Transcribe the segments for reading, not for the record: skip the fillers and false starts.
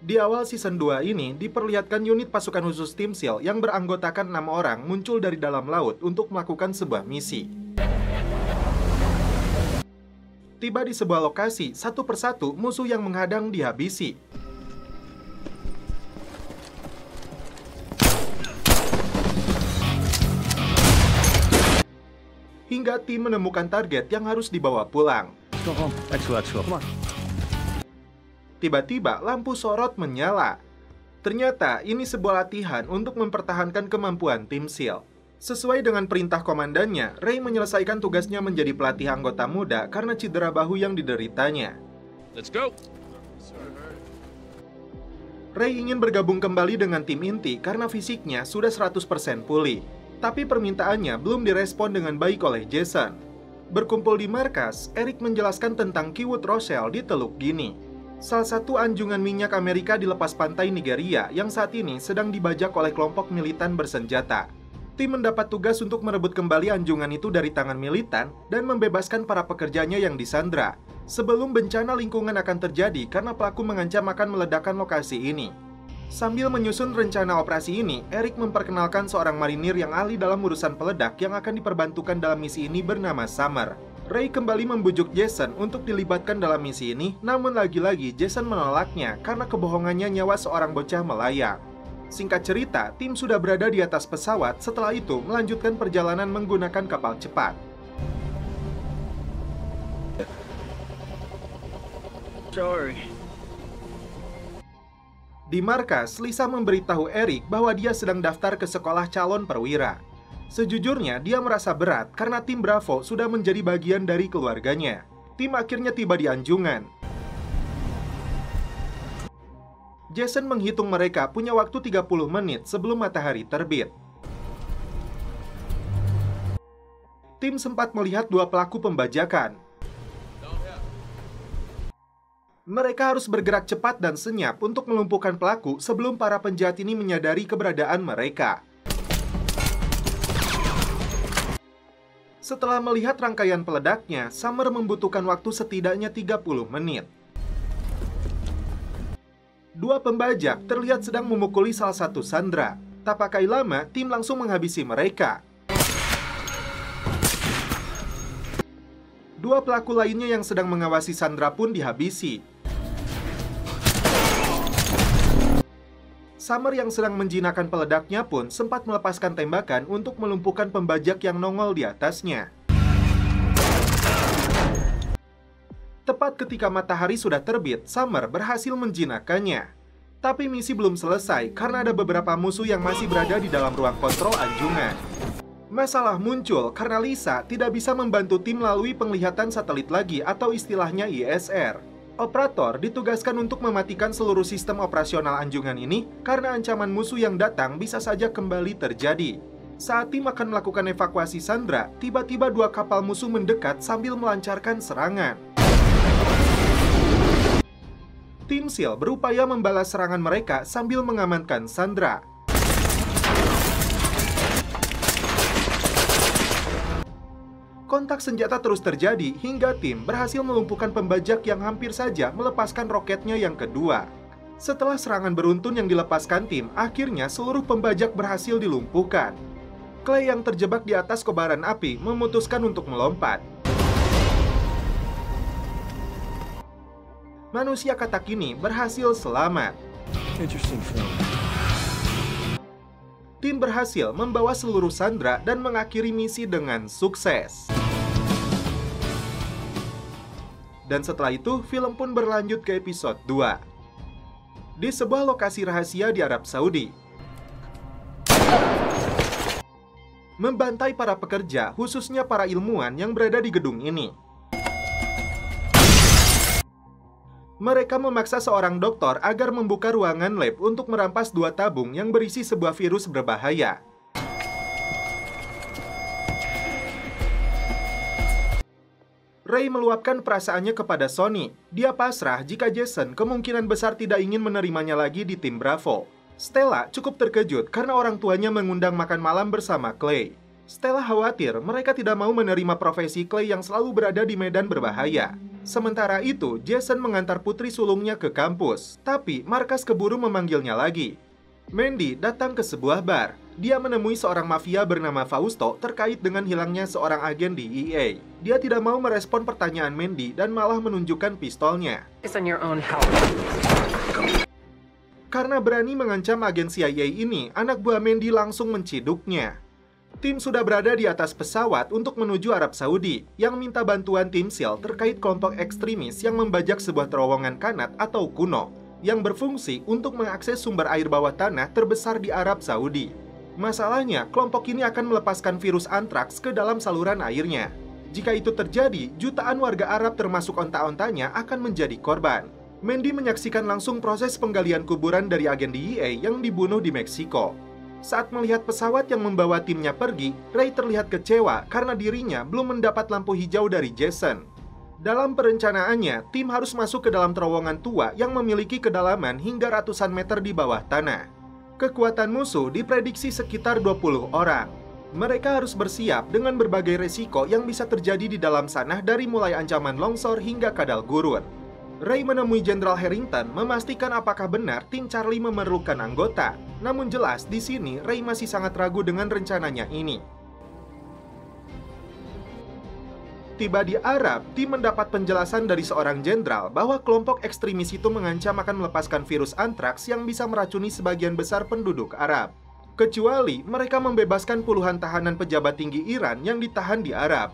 Di awal season 2 ini, diperlihatkan unit pasukan khusus Tim SEAL yang beranggotakan 6 orang muncul dari dalam laut untuk melakukan sebuah misi. Tiba di sebuah lokasi, satu persatu musuh yang menghadang dihabisi. Hingga tim menemukan target yang harus dibawa pulang. Tiba-tiba lampu sorot menyala. Ternyata ini sebuah latihan untuk mempertahankan kemampuan Tim SEAL. Sesuai dengan perintah komandannya, Ray menyelesaikan tugasnya menjadi pelatih anggota muda karena cedera bahu yang dideritanya. Let's go. Ray ingin bergabung kembali dengan tim inti karena fisiknya sudah 100% pulih. Tapi permintaannya belum direspon dengan baik oleh Jason. Berkumpul di markas, Eric menjelaskan tentang Kiwood Rochelle di Teluk Gini. Salah satu anjungan minyak Amerika di lepas pantai Nigeria yang saat ini sedang dibajak oleh kelompok militan bersenjata. Tim mendapat tugas untuk merebut kembali anjungan itu dari tangan militan dan membebaskan para pekerjanya yang disandra. Sebelum bencana lingkungan akan terjadi karena pelaku mengancam akan meledakkan lokasi ini. Sambil menyusun rencana operasi ini, Eric memperkenalkan seorang marinir yang ahli dalam urusan peledak yang akan diperbantukan dalam misi ini bernama Summer. Ray kembali membujuk Jason untuk dilibatkan dalam misi ini, namun lagi-lagi Jason menolaknya karena kebohongannya nyawa seorang bocah melayang. Singkat cerita, tim sudah berada di atas pesawat, setelah itu melanjutkan perjalanan menggunakan kapal cepat. Sorry. Di markas, Lisa memberitahu Eric bahwa dia sedang daftar ke sekolah calon perwira. Sejujurnya, dia merasa berat karena tim Bravo sudah menjadi bagian dari keluarganya. Tim akhirnya tiba di anjungan. Jason menghitung mereka punya waktu 30 menit sebelum matahari terbit. Tim sempat melihat dua pelaku pembajakan. Mereka harus bergerak cepat dan senyap untuk melumpuhkan pelaku sebelum para penjahat ini menyadari keberadaan mereka. Setelah melihat rangkaian peledaknya, Summer membutuhkan waktu setidaknya 30 menit. Dua pembajak terlihat sedang memukuli salah satu sandera. Tak pakai lama, tim langsung menghabisi mereka. Dua pelaku lainnya yang sedang mengawasi sandera pun dihabisi. Summer yang sedang menjinakkan peledaknya pun sempat melepaskan tembakan untuk melumpuhkan pembajak yang nongol di atasnya. Tepat ketika matahari sudah terbit, Summer berhasil menjinakkannya. Tapi misi belum selesai karena ada beberapa musuh yang masih berada di dalam ruang kontrol anjungan. Masalah muncul karena Lisa tidak bisa membantu tim melalui penglihatan satelit lagi atau istilahnya ISR. Operator ditugaskan untuk mematikan seluruh sistem operasional anjungan ini karena ancaman musuh yang datang bisa saja kembali terjadi. Saat tim akan melakukan evakuasi sandera, tiba-tiba dua kapal musuh mendekat sambil melancarkan serangan. Tim SEAL berupaya membalas serangan mereka sambil mengamankan sandera. Kontak senjata terus terjadi hingga tim berhasil melumpuhkan pembajak yang hampir saja melepaskan roketnya yang kedua. Setelah serangan beruntun yang dilepaskan tim, akhirnya seluruh pembajak berhasil dilumpuhkan. Clay yang terjebak di atas kobaran api memutuskan untuk melompat. Manusia katak ini berhasil selamat. Tim berhasil membawa seluruh sandera dan mengakhiri misi dengan sukses. Dan setelah itu, film pun berlanjut ke episode 2. Di sebuah lokasi rahasia di Arab Saudi. Membantai para pekerja, khususnya para ilmuwan yang berada di gedung ini. Mereka memaksa seorang dokter agar membuka ruangan lab untuk merampas dua tabung yang berisi sebuah virus berbahaya. Ray meluapkan perasaannya kepada Sonny. Dia pasrah jika Jason kemungkinan besar tidak ingin menerimanya lagi di tim Bravo. Stella cukup terkejut karena orang tuanya mengundang makan malam bersama Clay. Stella khawatir mereka tidak mau menerima profesi Clay yang selalu berada di medan berbahaya. Sementara itu, Jason mengantar putri sulungnya ke kampus, tapi Marcus keburu memanggilnya lagi. Mandy datang ke sebuah bar. Dia menemui seorang mafia bernama Fausto terkait dengan hilangnya seorang agen di EA. Dia tidak mau merespon pertanyaan Mandy dan malah menunjukkan pistolnya. Karena berani mengancam agen CIA ini, anak buah Mandy langsung menciduknya. Tim sudah berada di atas pesawat untuk menuju Arab Saudi, yang minta bantuan tim SEAL terkait kelompok ekstremis yang membajak sebuah terowongan kanat atau kuno, yang berfungsi untuk mengakses sumber air bawah tanah terbesar di Arab Saudi. Masalahnya, kelompok ini akan melepaskan virus antraks ke dalam saluran airnya. Jika itu terjadi, jutaan warga Arab termasuk onta-ontanya akan menjadi korban. Mandy menyaksikan langsung proses penggalian kuburan dari agen DEA yang dibunuh di Meksiko. Saat melihat pesawat yang membawa timnya pergi, Ray terlihat kecewa karena dirinya belum mendapat lampu hijau dari Jason. Dalam perencanaannya, tim harus masuk ke dalam terowongan tua yang memiliki kedalaman hingga ratusan meter di bawah tanah. Kekuatan musuh diprediksi sekitar 20 orang. Mereka harus bersiap dengan berbagai resiko yang bisa terjadi di dalam sana dari mulai ancaman longsor hingga kadal gurun. Ray menemui Jenderal Harrington memastikan apakah benar tim Charlie memerlukan anggota. Namun jelas di sini Ray masih sangat ragu dengan rencananya ini. Tiba di Arab, tim mendapat penjelasan dari seorang jenderal bahwa kelompok ekstremis itu mengancam akan melepaskan virus antraks yang bisa meracuni sebagian besar penduduk Arab. Kecuali mereka membebaskan puluhan tahanan pejabat tinggi Iran yang ditahan di Arab.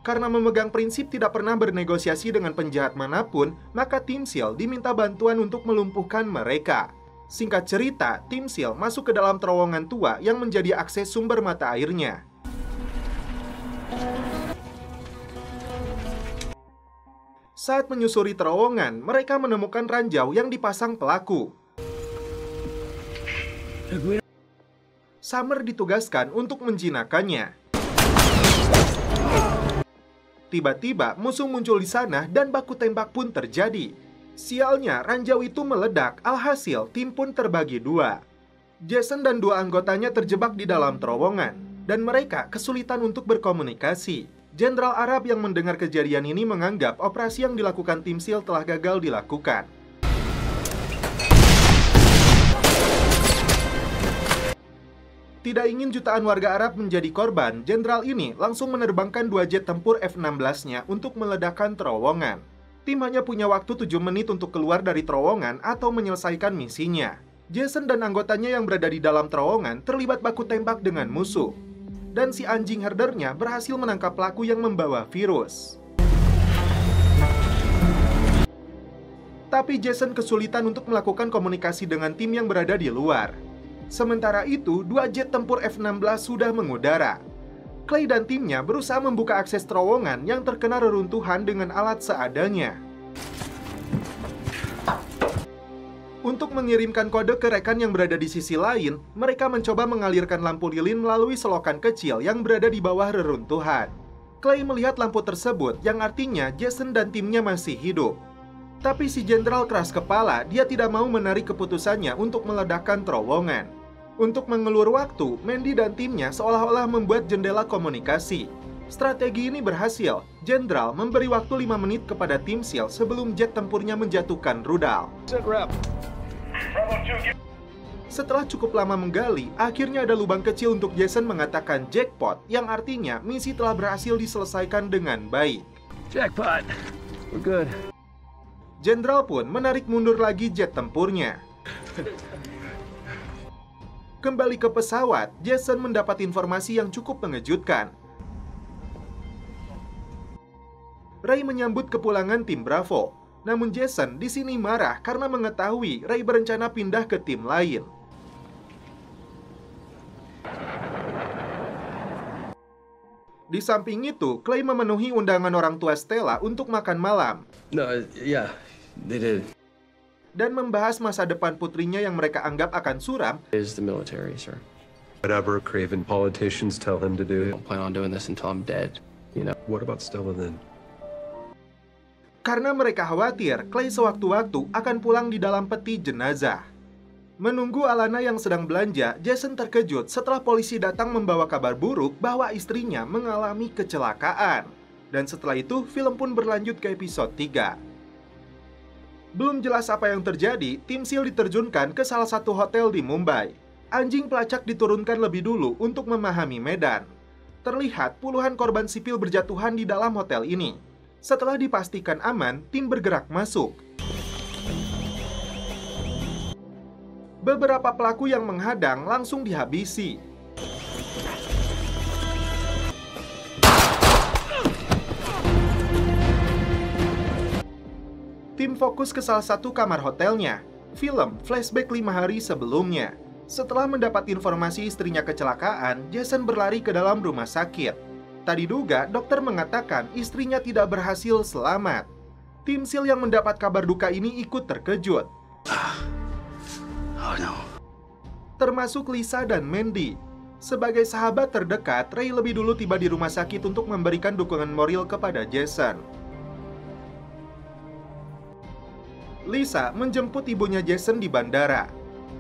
Karena memegang prinsip tidak pernah bernegosiasi dengan penjahat manapun, maka tim SEAL diminta bantuan untuk melumpuhkan mereka. Singkat cerita, tim SEAL masuk ke dalam terowongan tua yang menjadi akses sumber mata airnya. Saat menyusuri terowongan, mereka menemukan ranjau yang dipasang pelaku. Summer ditugaskan untuk menjinakkannya. Tiba-tiba musuh muncul di sana dan baku tembak pun terjadi. Sialnya, ranjau itu meledak, alhasil tim pun terbagi dua. Jason dan dua anggotanya terjebak di dalam terowongan, dan mereka kesulitan untuk berkomunikasi. Jenderal Arab yang mendengar kejadian ini menganggap operasi yang dilakukan tim SEAL telah gagal dilakukan. Tidak ingin jutaan warga Arab menjadi korban, jenderal ini langsung menerbangkan 2 jet tempur F-16-nya untuk meledakkan terowongan. Tim hanya punya waktu 7 menit untuk keluar dari terowongan atau menyelesaikan misinya. Jason dan anggotanya yang berada di dalam terowongan terlibat baku tembak dengan musuh. Dan si anjing herdernya berhasil menangkap pelaku yang membawa virus. Tapi Jason kesulitan untuk melakukan komunikasi dengan tim yang berada di luar. Sementara itu, 2 jet tempur F-16 sudah mengudara. Clay dan timnya berusaha membuka akses terowongan yang terkena reruntuhan dengan alat seadanya. Untuk mengirimkan kode ke rekan yang berada di sisi lain, mereka mencoba mengalirkan lampu lilin melalui selokan kecil yang berada di bawah reruntuhan. Clay melihat lampu tersebut, yang artinya Jason dan timnya masih hidup. Tapi si jenderal keras kepala, dia tidak mau menarik keputusannya untuk meledakkan terowongan. Untuk mengelur waktu, Mandy dan timnya seolah-olah membuat jendela komunikasi. Strategi ini berhasil. Jenderal memberi waktu 5 menit kepada tim SEAL sebelum jet tempurnya menjatuhkan rudal. Setelah cukup lama menggali, akhirnya ada lubang kecil untuk Jason mengatakan jackpot, yang artinya misi telah berhasil diselesaikan dengan baik. Jackpot, we're good. Jenderal pun menarik mundur lagi jet tempurnya. Kembali ke pesawat, Jason mendapat informasi yang cukup mengejutkan. Ray menyambut kepulangan tim Bravo. Namun Jason di sini marah karena mengetahui Ray berencana pindah ke tim lain. Di samping itu, Clay memenuhi undangan orang tua Stella untuk makan malam. Yeah, they did. Dan membahas masa depan putrinya yang mereka anggap akan suram. Is the military, sir. Whatever craven politicians tell him to do. I don't plan on doing this until I'm dead, you know. What about Stella then? Karena mereka khawatir Clay sewaktu-waktu akan pulang di dalam peti jenazah. Menunggu Alana yang sedang belanja, Jason terkejut setelah polisi datang membawa kabar buruk bahwa istrinya mengalami kecelakaan. Dan setelah itu, film pun berlanjut ke episode 3. Belum jelas apa yang terjadi, tim SEAL diterjunkan ke salah satu hotel di Mumbai. Anjing pelacak diturunkan lebih dulu untuk memahami medan. Terlihat puluhan korban sipil berjatuhan di dalam hotel ini. Setelah dipastikan aman, tim bergerak masuk. Beberapa pelaku yang menghadang langsung dihabisi. Tim fokus ke salah satu kamar hotelnya. Film flashback 5 hari sebelumnya. Setelah mendapat informasi istrinya kecelakaan, Jason berlari ke dalam rumah sakit. Tak diduga, dokter mengatakan istrinya tidak berhasil selamat. Tim SEAL yang mendapat kabar duka ini ikut terkejut. Oh no. Termasuk Lisa dan Mandy. Sebagai sahabat terdekat, Ray lebih dulu tiba di rumah sakit untuk memberikan dukungan moral kepada Jason. Lisa menjemput ibunya Jason di bandara.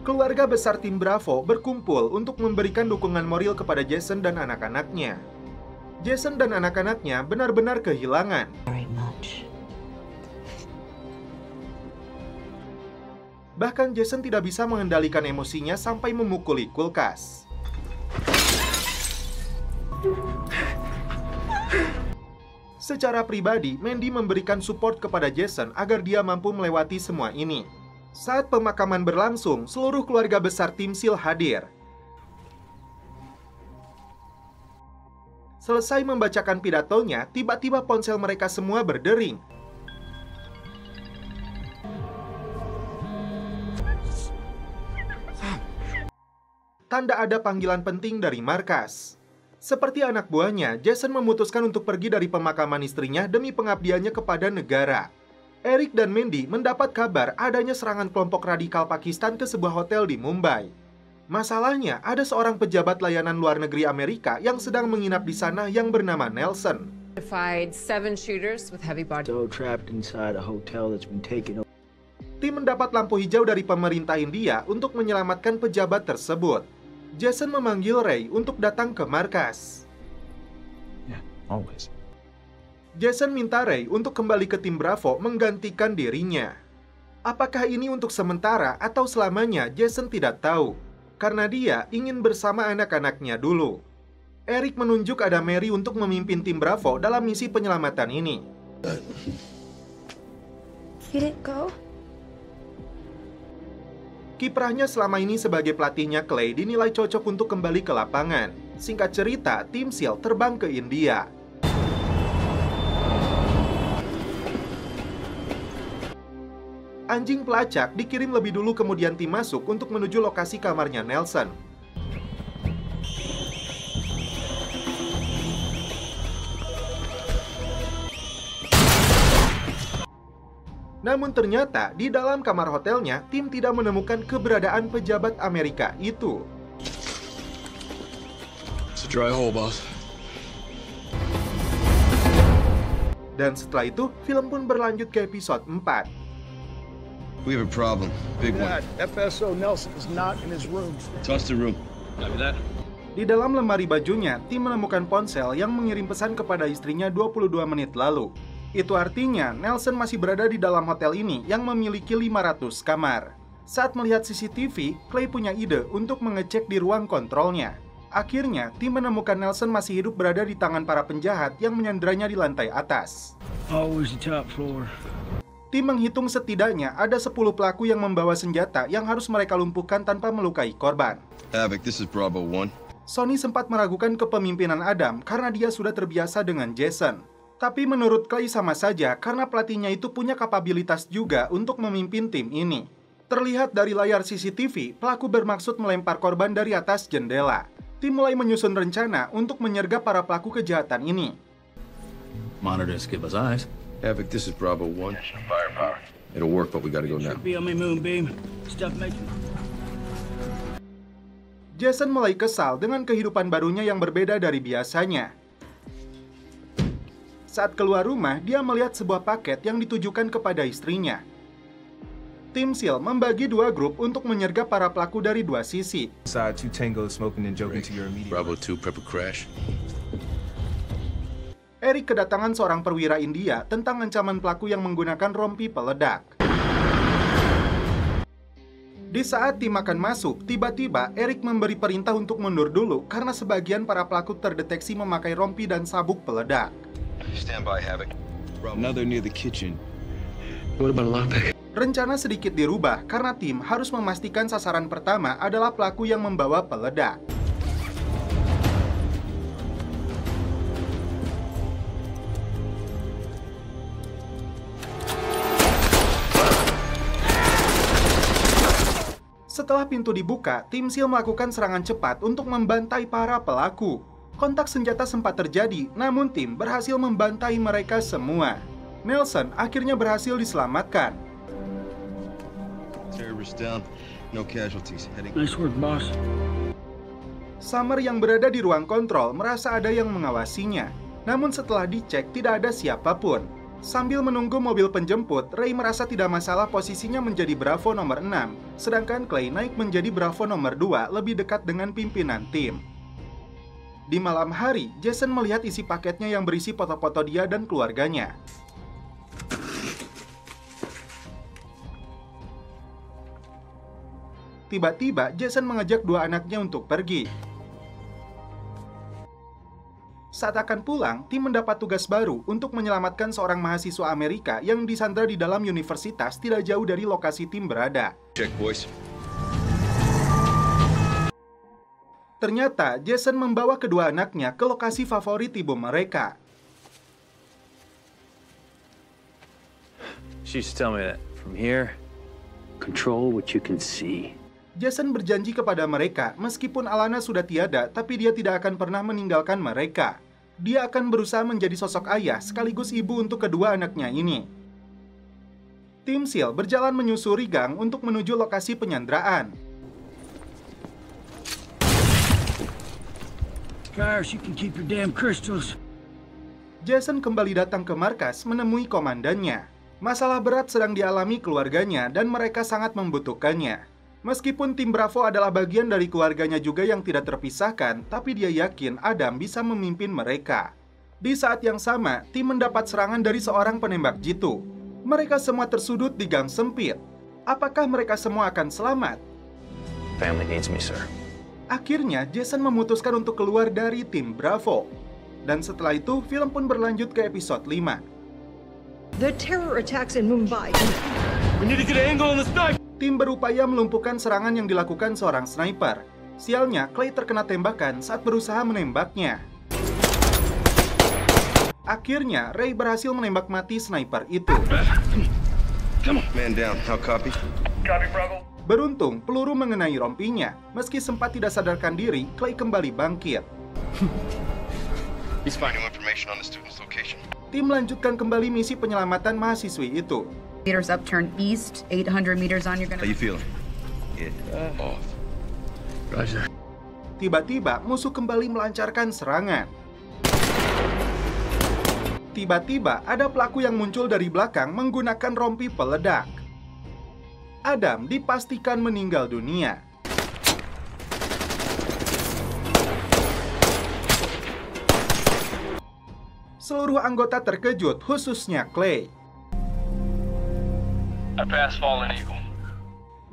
Keluarga besar tim Bravo berkumpul untuk memberikan dukungan moral kepada Jason dan anak-anaknya. Jason dan anak-anaknya benar-benar kehilangan. Bahkan Jason tidak bisa mengendalikan emosinya sampai memukuli kulkas. Secara pribadi, Mandy memberikan support kepada Jason agar dia mampu melewati semua ini. Saat pemakaman berlangsung, seluruh keluarga besar tim SEAL hadir. Selesai membacakan pidatonya, tiba-tiba ponsel mereka semua berdering. Tanda ada panggilan penting dari markas. Seperti anak buahnya, Jason memutuskan untuk pergi dari pemakaman istrinya demi pengabdiannya kepada negara. Eric dan Mandy mendapat kabar adanya serangan kelompok radikal Pakistan ke sebuah hotel di Mumbai. Masalahnya, ada seorang pejabat layanan luar negeri Amerika yang sedang menginap di sana yang bernama Nelson. Tim mendapat lampu hijau dari pemerintah India untuk menyelamatkan pejabat tersebut. Jason memanggil Ray untuk datang ke markas. Jason minta Ray untuk kembali ke tim Bravo menggantikan dirinya. Apakah ini untuk sementara atau selamanya, Jason tidak tahu. Karena dia ingin bersama anak-anaknya dulu. Eric menunjuk ada Mary untuk memimpin tim Bravo dalam misi penyelamatan ini. Kiprahnya selama ini sebagai pelatihnya Clay dinilai cocok untuk kembali ke lapangan. Singkat cerita, tim SEAL terbang ke India. Anjing pelacak dikirim lebih dulu kemudian tim masuk untuk menuju lokasi kamarnya Nelson. Namun ternyata di dalam kamar hotelnya, tim tidak menemukan keberadaan pejabat Amerika itu. It's a dry hole, boss. Dan setelah itu, film pun berlanjut ke episode 4. We have a problem. Big one. FSO Nelson is not in his room. Toss the room. Copy that. Di dalam lemari bajunya, tim menemukan ponsel yang mengirim pesan kepada istrinya 22 menit lalu. Itu artinya Nelson masih berada di dalam hotel ini yang memiliki 500 kamar. Saat melihat CCTV, Clay punya ide untuk mengecek di ruang kontrolnya. Akhirnya, tim menemukan Nelson masih hidup berada di tangan para penjahat yang menyanderanya di lantai atas. Always the top floor. Tim menghitung setidaknya ada 10 pelaku yang membawa senjata yang harus mereka lumpuhkan tanpa melukai korban. Havoc, this is Bravo 1. Sony sempat meragukan kepemimpinan Adam karena dia sudah terbiasa dengan Jason. Tapi menurut Clay sama saja karena pelatihnya itu punya kapabilitas juga untuk memimpin tim ini. Terlihat dari layar CCTV, pelaku bermaksud melempar korban dari atas jendela. Tim mulai menyusun rencana untuk menyergap para pelaku kejahatan ini. Monitors give us eyes. Havoc, this is Bravo 1. It'll work, but we gotta go now. Be on my moonbeam. Stuff making. Jason mulai kesal dengan kehidupan barunya yang berbeda dari biasanya. Saat keluar rumah, dia melihat sebuah paket yang ditujukan kepada istrinya. Tim SEAL membagi dua grup untuk menyergap para pelaku dari dua sisi. Side 2 Tango smoking and joking to your immediate. Bravo 2, prep a crash. Eric kedatangan seorang perwira India tentang ancaman pelaku yang menggunakan rompi peledak. Di saat tim akan masuk, tiba-tiba Eric memberi perintah untuk mundur dulu karena sebagian para pelaku terdeteksi memakai rompi dan sabuk peledak. Stand by, Havoc. Another near the kitchen. What about a lockpick? Rencana sedikit dirubah karena tim harus memastikan sasaran pertama adalah pelaku yang membawa peledak. Setelah pintu dibuka, tim SEAL melakukan serangan cepat untuk membantai para pelaku. Kontak senjata sempat terjadi, namun tim berhasil membantai mereka semua. Nelson akhirnya berhasil diselamatkan. Terrorists down. No casualties. Heading. Nice work, boss. Summer yang berada di ruang kontrol merasa ada yang mengawasinya. Namun setelah dicek, tidak ada siapapun. Sambil menunggu mobil penjemput, Ray merasa tidak masalah posisinya menjadi Bravo nomor 6, sedangkan Clay naik menjadi Bravo nomor 2 lebih dekat dengan pimpinan tim. Di malam hari, Jason melihat isi paketnya yang berisi foto-foto dia dan keluarganya. Tiba-tiba, Jason mengajak dua anaknya untuk pergi. Saat akan pulang, tim mendapat tugas baru untuk menyelamatkan seorang mahasiswa Amerika yang disandra di dalam universitas tidak jauh dari lokasi tim berada. Check, boys. Ternyata, Jason membawa kedua anaknya ke lokasi favorit ibu mereka. She used to tell me that from here, control what you can see. Jason berjanji kepada mereka, meskipun Alana sudah tiada, tapi dia tidak akan pernah meninggalkan mereka. Dia akan berusaha menjadi sosok ayah sekaligus ibu untuk kedua anaknya ini. Tim SEAL berjalan menyusuri gang untuk menuju lokasi penyanderaan. Paris, you can keep your damn crystals. Jason kembali datang ke markas menemui komandannya. Masalah berat sedang dialami keluarganya dan mereka sangat membutuhkannya. Meskipun tim Bravo adalah bagian dari keluarganya juga yang tidak terpisahkan, tapi dia yakin Adam bisa memimpin mereka. Di saat yang sama, tim mendapat serangan dari seorang penembak jitu. Mereka semua tersudut di gang sempit. Apakah mereka semua akan selamat? Family needs me, sir. Akhirnya, Jason memutuskan untuk keluar dari tim Bravo. Dan setelah itu, film pun berlanjut ke episode 5. The terror attacks in Mumbai. We need to get an angle on the sniper. Tim berupaya melumpuhkan serangan yang dilakukan seorang sniper. Sialnya, Clay terkena tembakan saat berusaha menembaknya. Akhirnya, Ray berhasil menembak mati sniper itu. Man down. How copy? Beruntung, peluru mengenai rompinya. Meski sempat tidak sadarkan diri, Clay kembali bangkit. He's finding information on the student's location. Tim melanjutkan kembali misi penyelamatan mahasiswi itu. Meters up, turn east, 800 meters on, you're How gonna... you feeling? Get off. Roger. Tiba-tiba, musuh kembali melancarkan serangan. Tiba-tiba, ada pelaku yang muncul dari belakang menggunakan rompi peledak. Adam dipastikan meninggal dunia. Seluruh anggota terkejut, khususnya Clay.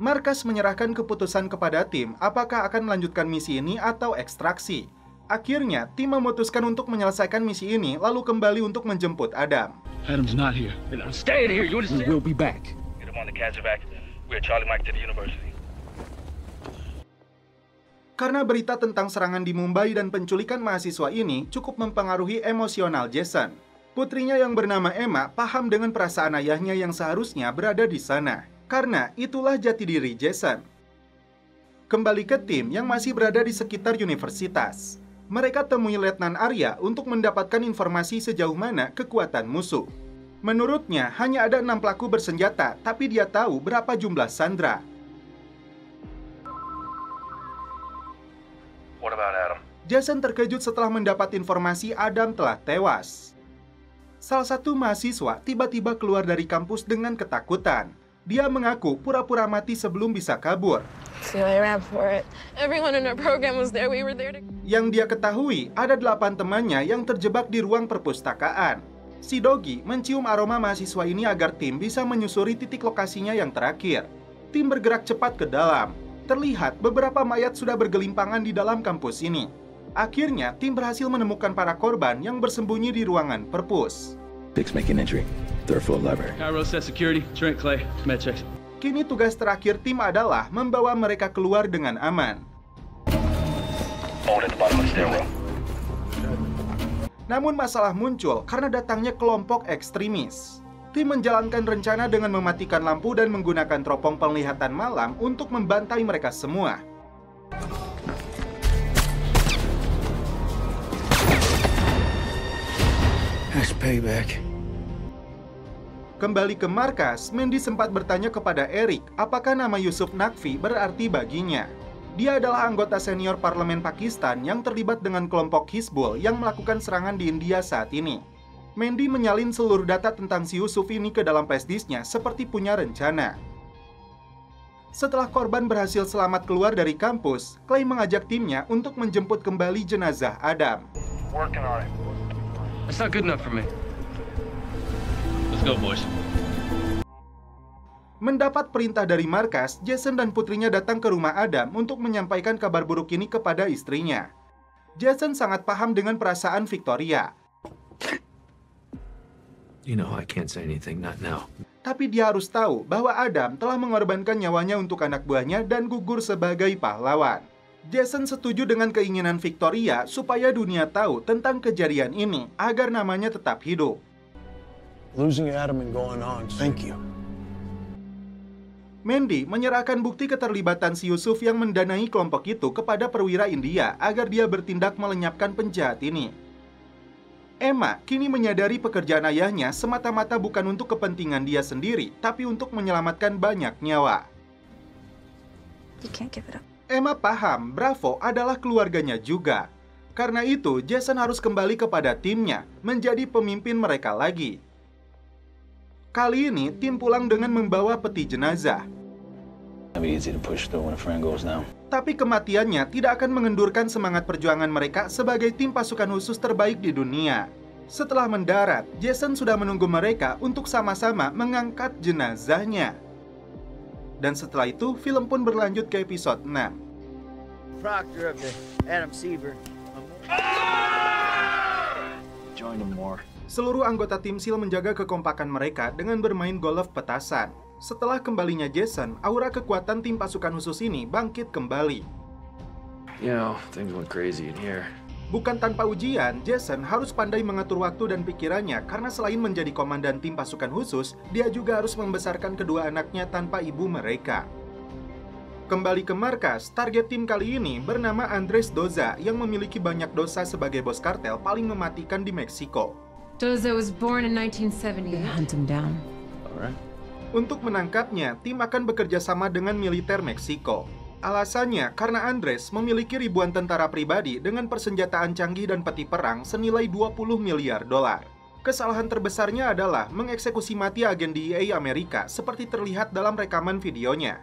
Markas menyerahkan keputusan kepada tim apakah akan melanjutkan misi ini atau ekstraksi. Akhirnya, tim memutuskan untuk menyelesaikan misi ini lalu kembali untuk menjemput Adam. Adam's not here. I'm staying here. You We understand? will be back. Get him on the Casevac. We're Charlie Mike to the university. Karena berita tentang serangan di Mumbai dan penculikan mahasiswa ini cukup mempengaruhi emosional Jason. Putrinya yang bernama Emma paham dengan perasaan ayahnya yang seharusnya berada di sana. Karena itulah jati diri Jason. Kembali ke tim yang masih berada di sekitar universitas. Mereka temui Letnan Arya untuk mendapatkan informasi sejauh mana kekuatan musuh. Menurutnya, hanya ada 6 pelaku bersenjata, tapi dia tahu berapa jumlah sandera. What about Adam? Jason terkejut setelah mendapat informasi Adam telah tewas. Salah satu mahasiswa tiba-tiba keluar dari kampus dengan ketakutan. Dia mengaku pura-pura mati sebelum bisa kabur. So I ran for it. Everyone in our program was there. We were there to... Yang dia ketahui, ada 8 temannya yang terjebak di ruang perpustakaan. Si Doggy mencium aroma mahasiswa ini agar tim bisa menyusuri titik lokasinya yang terakhir. Tim bergerak cepat ke dalam. Terlihat beberapa mayat sudah bergelimpangan di dalam kampus ini. Akhirnya, tim berhasil menemukan para korban yang bersembunyi di ruangan perpus. Six making entry. Third floor library. Cairo set security. Trent Clay. Med checks. Kini tugas terakhir tim adalah membawa mereka keluar dengan aman. Namun masalah muncul karena datangnya kelompok ekstremis. Tim menjalankan rencana dengan mematikan lampu dan menggunakan teropong penglihatan malam untuk membantai mereka semua. That's payback. Kembali ke markas, Mandy sempat bertanya kepada Eric apakah nama Yusuf Naqvi berarti baginya. Dia adalah anggota senior parlemen Pakistan yang terlibat dengan kelompok Hizbul yang melakukan serangan di India saat ini. Mandy menyalin seluruh data tentang si Yusuf ini ke dalam flash disknya seperti punya rencana. Setelah korban berhasil selamat keluar dari kampus, Clay mengajak timnya untuk menjemput kembali jenazah Adam. That's not good enough for me. Let's go, boys. Mendapat perintah dari markas, Jason dan putrinya datang ke rumah Adam untuk menyampaikan kabar buruk ini kepada istrinya. Jason sangat paham dengan perasaan Victoria. You know I can't say anything, not now. Tapi dia harus tahu bahwa Adam telah mengorbankan nyawanya untuk anak buahnya dan gugur sebagai pahlawan. Jason setuju dengan keinginan Victoria supaya dunia tahu tentang kejadian ini agar namanya tetap hidup. Losing Adam and going on, thank you. Mandy menyerahkan bukti keterlibatan si Yusuf yang mendanai kelompok itu kepada perwira India agar dia bertindak melenyapkan penjahat ini. Emma kini menyadari pekerjaan ayahnya semata-mata bukan untuk kepentingan dia sendiri, tapi untuk menyelamatkan banyak nyawa. You can't give it up. Emma paham Bravo adalah keluarganya juga. Karena itu, Jason harus kembali kepada timnya, menjadi pemimpin mereka lagi. Kali ini, tim pulang dengan membawa peti jenazah. Tapi kematiannya tidak akan mengendurkan semangat perjuangan mereka sebagai tim pasukan khusus terbaik di dunia. Setelah mendarat, Jason sudah menunggu mereka untuk sama-sama mengangkat jenazahnya. Dan setelah itu, film pun berlanjut ke episode 6. Proctor of the Adam Seaver. Join them more. Seluruh anggota tim SEAL menjaga kekompakan mereka dengan bermain golf petasan. Setelah kembalinya Jason, aura kekuatan tim pasukan khusus ini bangkit kembali. You know, things went crazy in here. Bukan tanpa ujian, Jason harus pandai mengatur waktu dan pikirannya karena selain menjadi komandan tim pasukan khusus, dia juga harus membesarkan kedua anaknya tanpa ibu mereka. Kembali ke markas, target tim kali ini bernama Andres Doza yang memiliki banyak dosa sebagai bos kartel paling mematikan di Meksiko. Doza was born in 1970. Hunt him down. Alright. Untuk menangkapnya, tim akan bekerja sama dengan militer Meksiko. Alasannya karena Andres memiliki ribuan tentara pribadi dengan persenjataan canggih dan peti perang senilai 20 miliar dolar. Kesalahan terbesarnya adalah mengeksekusi mati agen DEA Amerika seperti terlihat dalam rekaman videonya.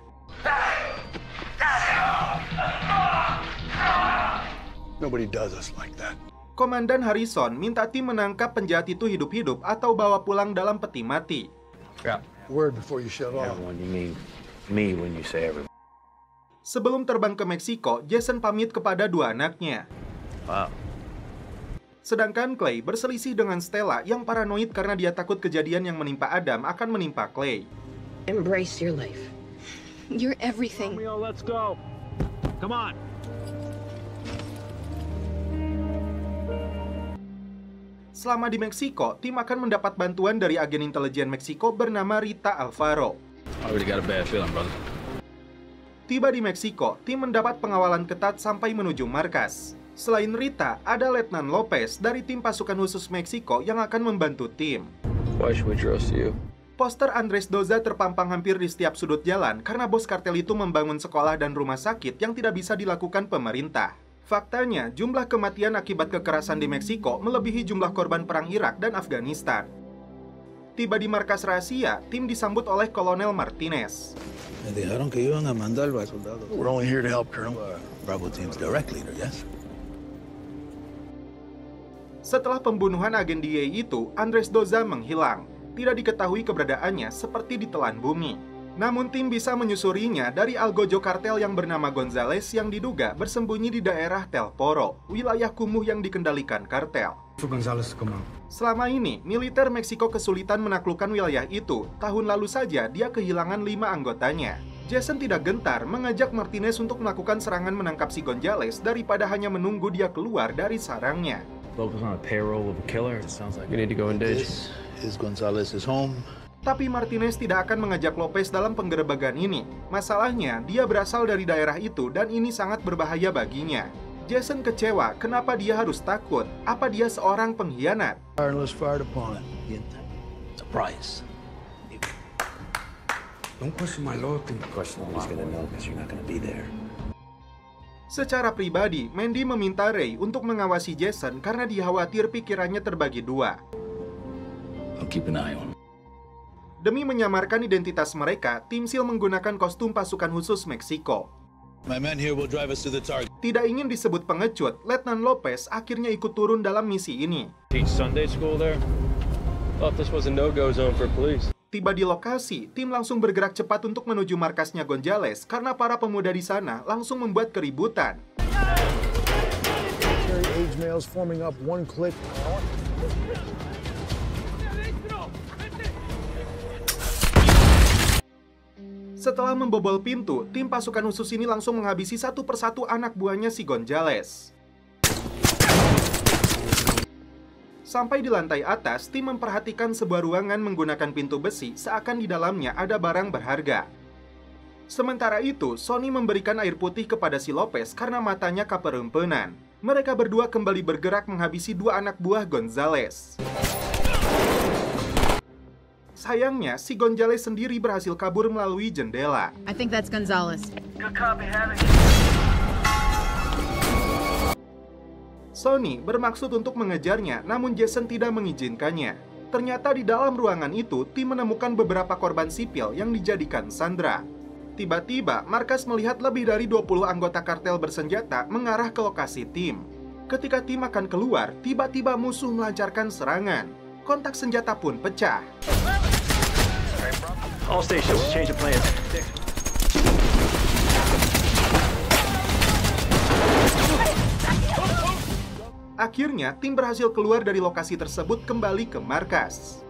Nobody does us like that. Komandan Harrison minta tim menangkap penjahat itu hidup-hidup atau bawa pulang dalam peti mati. Yeah. Word before you shut off. Everyone, you mean me when you say everyone. Sebelum terbang ke Meksiko, Jason pamit kepada dua anaknya. Wow. Sedangkan Clay berselisih dengan Stella yang paranoid karena dia takut kejadian yang menimpa Adam akan menimpa Clay. Embrace your life. You're everything. Romeo, let's go. Come on. Selama di Meksiko, tim akan mendapat bantuan dari agen intelijen Meksiko bernama Rita Alvaro. Already got a bad feeling, brother. Tiba di Meksiko, tim mendapat pengawalan ketat sampai menuju markas. Selain Rita, ada Letnan Lopez dari tim pasukan khusus Meksiko yang akan membantu tim. Why should we trust you? Poster Andres Doza terpampang hampir di setiap sudut jalan karena bos kartel itu membangun sekolah dan rumah sakit yang tidak bisa dilakukan pemerintah. Faktanya, jumlah kematian akibat kekerasan di Meksiko melebihi jumlah korban perang Irak dan Afghanistan. Tiba di markas rahasia, tim disambut oleh Kolonel Martinez. We're only here to help, Colonel. Bravo team's direct leader, yes? Setelah pembunuhan agen DEA itu, Andres Doza menghilang. Tidak diketahui keberadaannya seperti ditelan bumi. Namun tim bisa menyusurinya dari algojo kartel yang bernama Gonzales yang diduga bersembunyi di daerah Telporo, wilayah kumuh yang dikendalikan kartel. Selama ini, militer Meksiko kesulitan menaklukkan wilayah itu. Tahun lalu saja dia kehilangan 5 anggotanya. Jason tidak gentar mengajak Martinez untuk melakukan serangan menangkap si Gonzales daripada hanya menunggu dia keluar dari sarangnya. Locals on a payroll of a killer. It sounds like we need to go in ditch. This is Gonzalez's home. Tapi Martinez tidak akan mengajak Lopez dalam penggerebekan ini. Masalahnya, dia berasal dari daerah itu dan ini sangat berbahaya baginya. Jason kecewa kenapa dia harus takut. Apa dia seorang pengkhianat? Don't question my loyalty. Question he's gonna know because you're not gonna be there. Secara pribadi, Mandy meminta Ray untuk mengawasi Jason karena dia khawatir pikirannya terbagi dua. I'll keep an eye on him. Demi menyamarkan identitas mereka, tim SEAL menggunakan kostum pasukan khusus Meksiko. My man here will drive us to the target. Tidak ingin disebut pengecut, Letnan Lopez akhirnya ikut turun dalam misi ini. Teach Sunday school there? Thought this was a no-go zone for police. Tiba di lokasi, tim langsung bergerak cepat untuk menuju markasnya Gonzales karena para pemuda di sana langsung membuat keributan. Setelah membobol pintu, tim pasukan khusus ini langsung menghabisi satu persatu anak buahnya si Gonzales. Sampai di lantai atas, tim memperhatikan sebuah ruangan menggunakan pintu besi seakan di dalamnya ada barang berharga. Sementara itu, Sonny memberikan air putih kepada si Lopez karena matanya keperempenan. Mereka berdua kembali bergerak menghabisi 2 anak buah Gonzales. Sayangnya, si Gonzales sendiri berhasil kabur melalui jendela. I think that's Gonzales. Good copy, Havoc. Sonny bermaksud untuk mengejarnya, namun Jason tidak mengizinkannya. Ternyata di dalam ruangan itu, tim menemukan beberapa korban sipil yang dijadikan sandera. Tiba-tiba, markas melihat lebih dari 20 anggota kartel bersenjata mengarah ke lokasi tim. Ketika tim akan keluar, tiba-tiba musuh melancarkan serangan. Kontak senjata pun pecah. All stations, change the plan. Akhirnya, tim berhasil keluar dari lokasi tersebut kembali ke markas.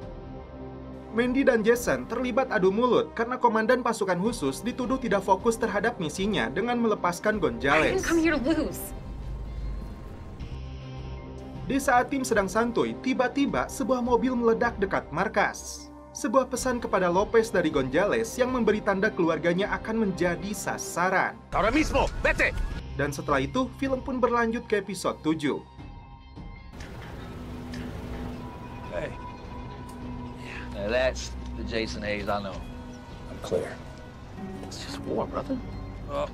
Mandy dan Jason terlibat adu mulut karena komandan pasukan khusus dituduh tidak fokus terhadap misinya dengan melepaskan Gonzales. Di saat tim sedang santuy, tiba-tiba sebuah mobil meledak dekat markas. Sebuah pesan kepada Lopez dari Gonzales yang memberi tanda keluarganya akan menjadi sasaran. Ahora mismo, vete! Dan setelah itu, film pun berlanjut ke episode 7. Hey. Now that's the Jason Hayes I know. I'm clear. It's just war, brother. Oh,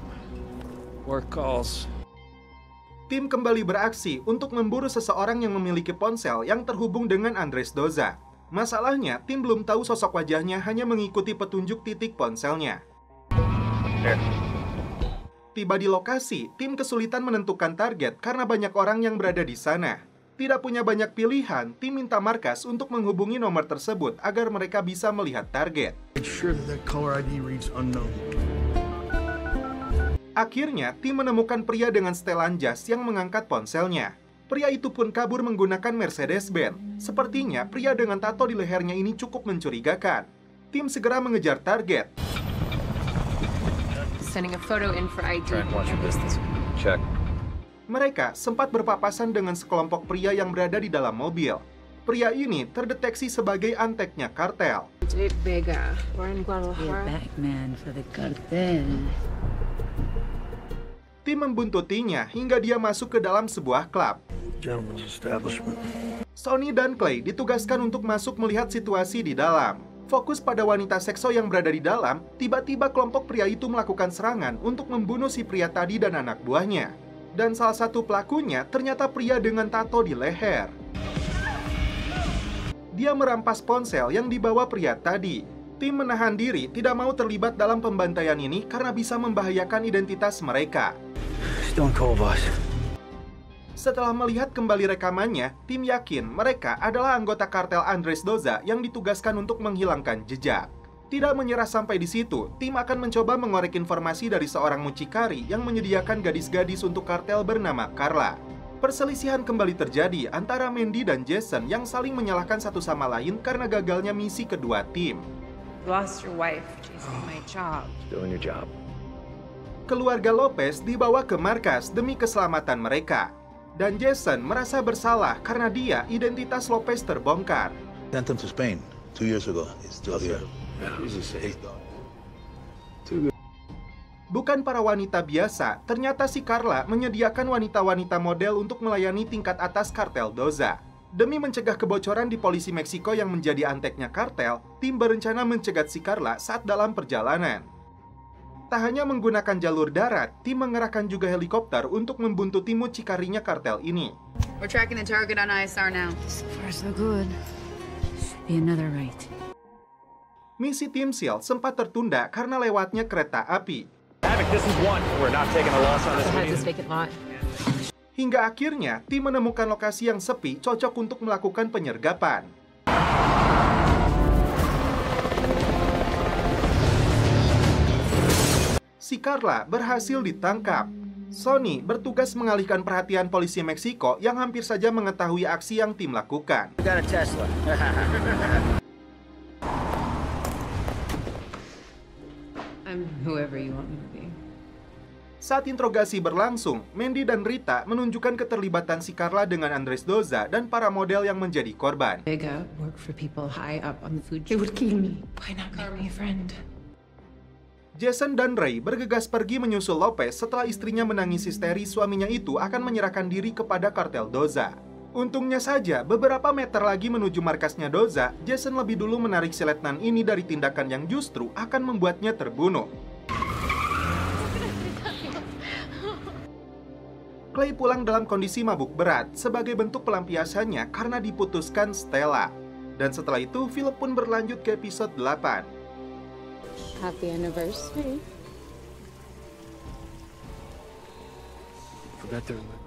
work calls. Tim kembali beraksi untuk memburu seseorang yang memiliki ponsel yang terhubung dengan Andres Doza. Masalahnya, tim belum tahu sosok wajahnya, hanya mengikuti petunjuk titik ponselnya. Tiba di lokasi, tim kesulitan menentukan target karena banyak orang yang berada di sana. Tidak punya banyak pilihan, tim minta markas untuk menghubungi nomor tersebut agar mereka bisa melihat target. Akhirnya, tim menemukan pria dengan setelan jas yang mengangkat ponselnya. Pria itu pun kabur menggunakan Mercedes-Benz. Sepertinya, pria dengan tato di lehernya ini cukup mencurigakan. Tim segera mengejar target. Sending a photo in for ID. Try and watch your distance. Check. Mereka sempat berpapasan dengan sekelompok pria yang berada di dalam mobil. Pria ini terdeteksi sebagai anteknya kartel. Vega, we're in Guadalajara. Batman for the cartel. Tim membuntutinya hingga dia masuk ke dalam sebuah klub. Sonny dan Clay ditugaskan untuk masuk melihat situasi di dalam. Fokus pada wanita sekso yang berada di dalam, tiba-tiba kelompok pria itu melakukan serangan untuk membunuh si pria tadi dan anak buahnya. Dan salah satu pelakunya ternyata pria dengan tato di leher. Dia merampas ponsel yang dibawa pria tadi. Tim menahan diri tidak mau terlibat dalam pembantaian ini karena bisa membahayakan identitas mereka. Stone Cold, boss. Setelah melihat kembali rekamannya, tim yakin mereka adalah anggota kartel Andres Doza yang ditugaskan untuk menghilangkan jejak. Tidak menyerah sampai di situ, tim akan mencoba mengorek informasi dari seorang mucikari yang menyediakan gadis-gadis untuk kartel bernama Carla. Perselisihan kembali terjadi antara Mandy dan Jason yang saling menyalahkan satu sama lain karena gagalnya misi kedua tim. Lost your wife, Jason. My job. Doing your job. Keluarga Lopez dibawa ke markas demi keselamatan mereka. Dan Jason merasa bersalah karena dia identitas Lopez terbongkar. Sent him to Spain 2 years ago. He's still here. Bukan para wanita biasa, ternyata si Carla menyediakan wanita-wanita model untuk melayani tingkat atas kartel Doza. Demi mencegah kebocoran di polisi Meksiko yang menjadi anteknya kartel, tim berencana mencegat si Carla saat dalam perjalanan. Tak hanya menggunakan jalur darat, tim mengerahkan juga helikopter untuk membuntuti mucikarinya kartel ini. We're tracking the target on ISR now. So far so good. Should be another right. Misi tim SEAL sempat tertunda karena lewatnya kereta api. Hingga akhirnya, tim menemukan lokasi yang sepi cocok untuk melakukan penyergapan. Si Carla berhasil ditangkap. Sonny bertugas mengalihkan perhatian polisi Meksiko yang hampir saja mengetahui aksi yang tim lakukan. I'm whoever you want me to be. Saat interogasi berlangsung, Mandy dan Rita menunjukkan keterlibatan si Carla dengan Andres Doza dan para model yang menjadi korban. Vega work for people high up on the food chain. They would kill me. Why not make me a friend? Jason dan Ray bergegas pergi menyusul Lopez setelah istrinya menangis histeri suaminya itu akan menyerahkan diri kepada kartel Doza. Untungnya saja, beberapa meter lagi menuju markasnya Doza, Jason lebih dulu menarik si letnan ini dari tindakan yang justru akan membuatnya terbunuh. Clay pulang dalam kondisi mabuk berat sebagai bentuk pelampiasannya karena diputuskan Stella. Dan setelah itu, film pun berlanjut ke episode 8. Happy anniversary. Forgot to remember.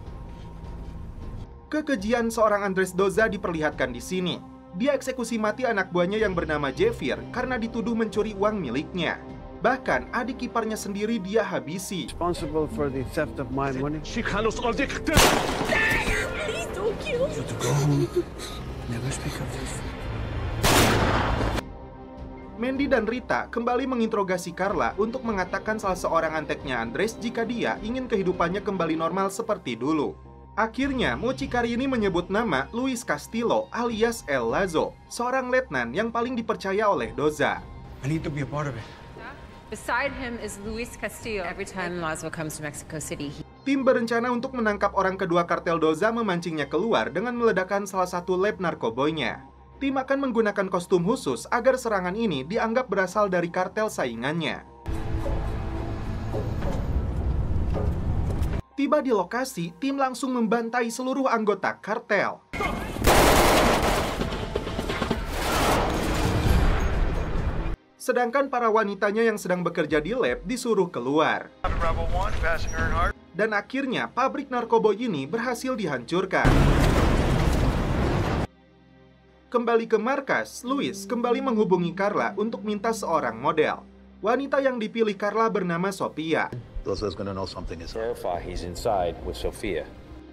Kekejian seorang Andres Doza diperlihatkan di sini. Dia eksekusi mati anak buahnya yang bernama Javier karena dituduh mencuri uang miliknya. Bahkan adik iparnya sendiri dia habisi. Responsible for the theft of my money. Please don't kill me. To go home. Never speak of this. Mandy dan Rita kembali menginterogasi Carla untuk mengatakan salah seorang anteknya Andres jika dia ingin kehidupannya kembali normal seperti dulu. Akhirnya, mucikari ini menyebut nama Luis Castillo alias El Lazo, seorang letnan yang paling dipercaya oleh Doza. I need to be a part of it. Beside him is Luis Castillo. Every time Lazo comes to Mexico City, Tim berencana untuk menangkap orang kedua kartel Doza memancingnya keluar dengan meledakkan salah satu lab narkoboynya. Tim akan menggunakan kostum khusus agar serangan ini dianggap berasal dari kartel saingannya. Tiba di lokasi, tim langsung membantai seluruh anggota kartel. Sedangkan para wanitanya yang sedang bekerja di lab disuruh keluar. Dan akhirnya, pabrik narkoba ini berhasil dihancurkan. Kembali ke markas, Luis kembali menghubungi Carla untuk minta seorang model. Wanita yang dipilih Carla bernama Sophia.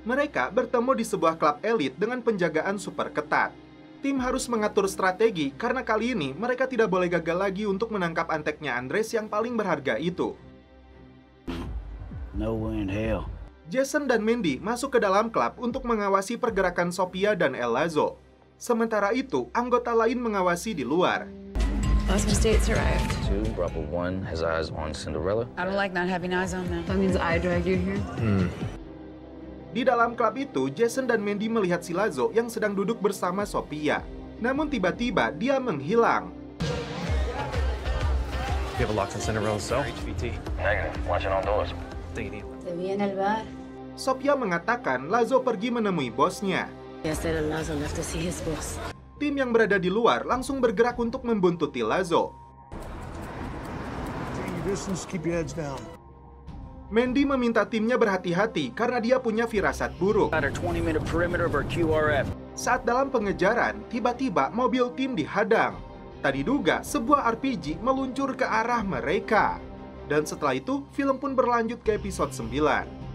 Mereka bertemu di sebuah klub elit dengan penjagaan super ketat. Tim harus mengatur strategi karena kali ini mereka tidak boleh gagal lagi untuk menangkap anteknya Andres yang paling berharga itu. No way in hell. Jason dan Mandy masuk ke dalam klub untuk mengawasi pergerakan Sophia dan El Lazo. Sementara itu, anggota lain mengawasi di luar. Osmond States arrived. 2, Bravo 1 has eyes on Cinderella. I don't like not having eyes on them. That means I dragged you here? Di dalam klub itu, Jason dan Mandy melihat si Lazo yang sedang duduk bersama Sophia. Namun tiba-tiba dia menghilang. You have a lock on Cinderella's cell? HVT. Negative. Watching all doors. Te vi en el bar. Sophia mengatakan Lazo pergi menemui bosnya. Yesterday Lazo left to see his boss. Tim yang berada di luar langsung bergerak untuk membuntuti Lazo. Mandy meminta timnya berhati-hati karena dia punya firasat buruk. Saat dalam pengejaran, tiba-tiba mobil tim dihadang. Tak diduga, sebuah RPG meluncur ke arah mereka. Dan setelah itu, film pun berlanjut ke episode 9.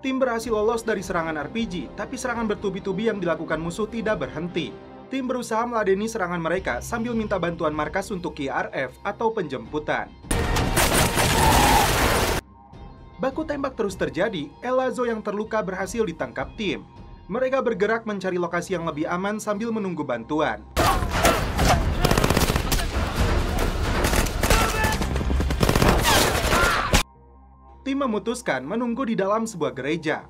Tim berhasil lolos dari serangan RPG, tapi serangan bertubi-tubi yang dilakukan musuh tidak berhenti. Tim berusaha meladeni serangan mereka sambil minta bantuan markas untuk KRF atau penjemputan. Baku tembak terus terjadi, Lazo yang terluka berhasil ditangkap tim. Mereka bergerak mencari lokasi yang lebih aman sambil menunggu bantuan. Tim memutuskan menunggu di dalam sebuah gereja.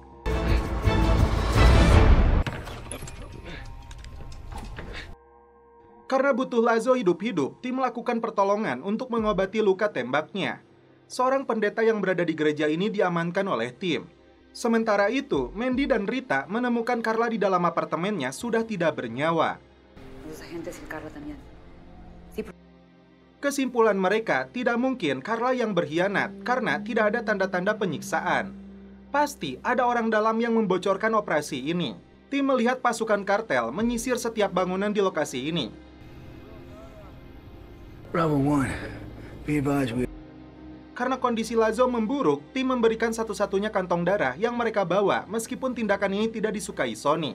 Karena butuh Lazo hidup-hidup, tim melakukan pertolongan untuk mengobati luka tembaknya. Seorang pendeta yang berada di gereja ini diamankan oleh tim. Sementara itu, Mandy dan Rita menemukan Carla di dalam apartemennya sudah tidak bernyawa. Kesimpulan mereka, tidak mungkin Carla yang berkhianat karena tidak ada tanda-tanda penyiksaan. Pasti ada orang dalam yang membocorkan operasi ini. Tim melihat pasukan kartel menyisir setiap bangunan di lokasi ini. Bravo 1, be advised. Karena kondisi Lazo memburuk, tim memberikan satu-satunya kantong darah yang mereka bawa meskipun tindakan ini tidak disukai Sony.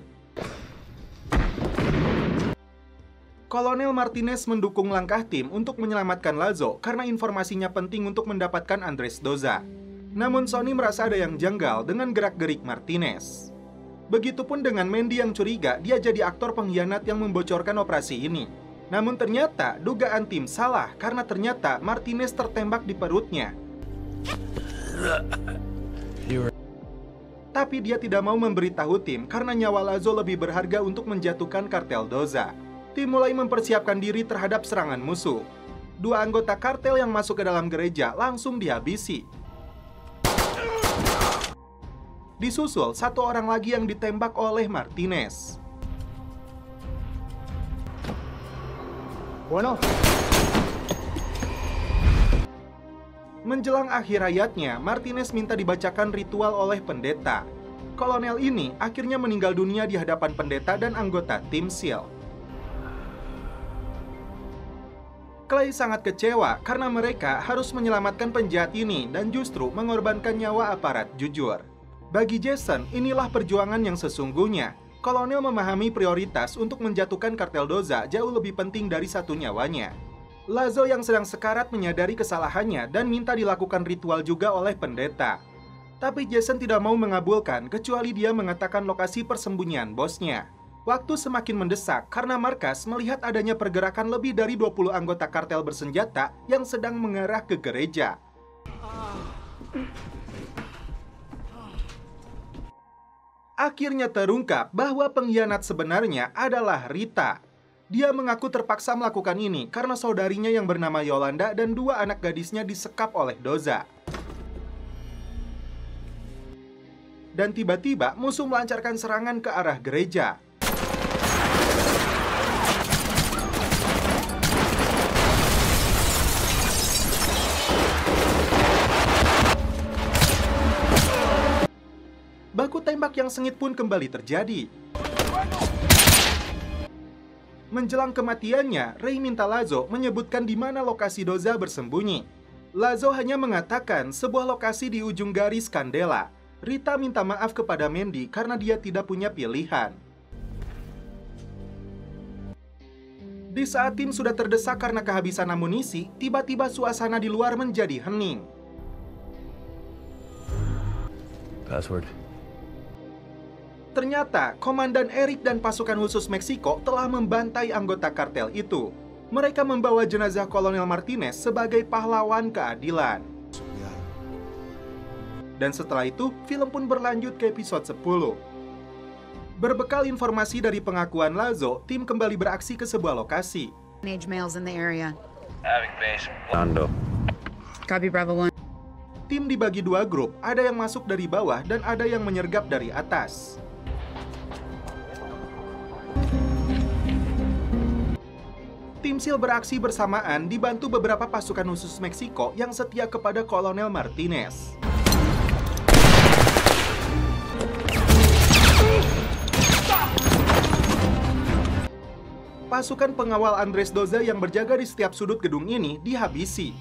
Kolonel Martinez mendukung langkah tim untuk menyelamatkan Lazo karena informasinya penting untuk mendapatkan Andres Doza. Namun Sony merasa ada yang janggal dengan gerak-gerik Martinez. Begitupun dengan Mandy yang curiga dia jadi aktor pengkhianat yang membocorkan operasi ini. Namun ternyata dugaan tim salah karena ternyata Martinez tertembak di perutnya. Tapi dia tidak mau memberitahu tim karena nyawa Lazo lebih berharga untuk menjatuhkan kartel Doza. Tim mulai mempersiapkan diri terhadap serangan musuh. 2 anggota kartel yang masuk ke dalam gereja langsung dihabisi. Disusul 1 orang lagi yang ditembak oleh Martinez. Bueno. Menjelang akhir hayatnya, Martinez minta dibacakan ritual oleh pendeta. Kolonel ini akhirnya meninggal dunia di hadapan pendeta dan anggota tim SEAL. Clay sangat kecewa karena mereka harus menyelamatkan penjahat ini dan justru mengorbankan nyawa aparat jujur. Bagi Jason, inilah perjuangan yang sesungguhnya. Kolonel memahami prioritas untuk menjatuhkan kartel Doza jauh lebih penting dari 1 nyawanya. Lazo yang sedang sekarat menyadari kesalahannya dan minta dilakukan ritual juga oleh pendeta. Tapi Jason tidak mau mengabulkan kecuali dia mengatakan lokasi persembunyian bosnya. Waktu semakin mendesak karena markas melihat adanya pergerakan lebih dari 20 anggota kartel bersenjata yang sedang mengarah ke gereja. Akhirnya terungkap bahwa pengkhianat sebenarnya adalah Rita. Dia mengaku terpaksa melakukan ini karena saudarinya yang bernama Yolanda dan 2 anak gadisnya disekap oleh Doza. Dan tiba-tiba musuh melancarkan serangan ke arah gereja. Baku tembak yang sengit pun kembali terjadi. Menjelang kematiannya, Ray minta Lazo menyebutkan di mana lokasi Doza bersembunyi. Lazo hanya mengatakan sebuah lokasi di ujung garis Candela. Rita minta maaf kepada Mandy karena dia tidak punya pilihan. Di saat tim sudah terdesak karena kehabisan amunisi, tiba-tiba suasana di luar menjadi hening. Password. Ternyata, Komandan Eric dan pasukan khusus Meksiko telah membantai anggota kartel itu. Mereka membawa jenazah Kolonel Martinez sebagai pahlawan keadilan. Dan setelah itu, film pun berlanjut ke episode 10. Berbekal informasi dari pengakuan Lazo, tim kembali beraksi ke sebuah lokasi. Males in the area. Having base. Nando. Copy Bravo 1. Tim dibagi 2 grup, ada yang masuk dari bawah dan ada yang menyergap dari atas. Tim SEAL beraksi bersamaan dibantu beberapa pasukan khusus Meksiko yang setia kepada Kolonel Martinez. Pasukan pengawal Andres Doza yang berjaga di setiap sudut gedung ini dihabisi.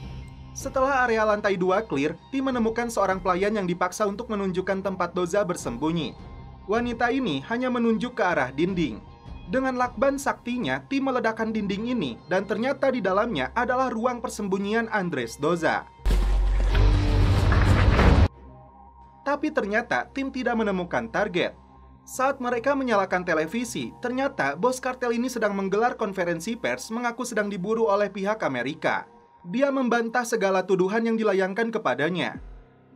Setelah area lantai 2 clear, tim menemukan seorang pelayan yang dipaksa untuk menunjukkan tempat Doza bersembunyi. Wanita ini hanya menunjuk ke arah dinding. Dengan lakban saktinya, tim meledakkan dinding ini dan ternyata di dalamnya adalah ruang persembunyian Andres Doza. Tapi ternyata tim tidak menemukan target. Saat mereka menyalakan televisi, ternyata bos kartel ini sedang menggelar konferensi pers mengaku sedang diburu oleh pihak Amerika. Dia membantah segala tuduhan yang dilayangkan kepadanya.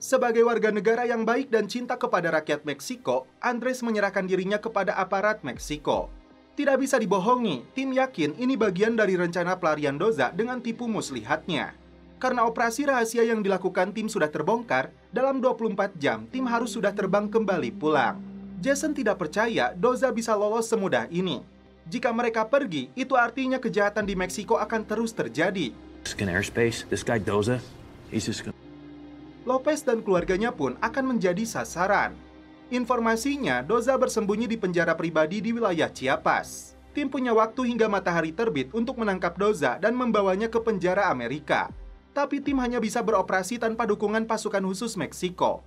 Sebagai warga negara yang baik dan cinta kepada rakyat Meksiko, Andres menyerahkan dirinya kepada aparat Meksiko. Tidak bisa dibohongi, tim yakin ini bagian dari rencana pelarian Doza dengan tipu muslihatnya. Karena operasi rahasia yang dilakukan tim sudah terbongkar, dalam 24 jam tim harus sudah terbang kembali pulang. Jason tidak percaya Doza bisa lolos semudah ini. Jika mereka pergi, itu artinya kejahatan di Meksiko akan terus terjadi. Lopez dan keluarganya pun akan menjadi sasaran. Informasinya, Doza bersembunyi di penjara pribadi di wilayah Chiapas. Tim punya waktu hingga matahari terbit untuk menangkap Doza dan membawanya ke penjara Amerika. Tapi tim hanya bisa beroperasi tanpa dukungan pasukan khusus Meksiko.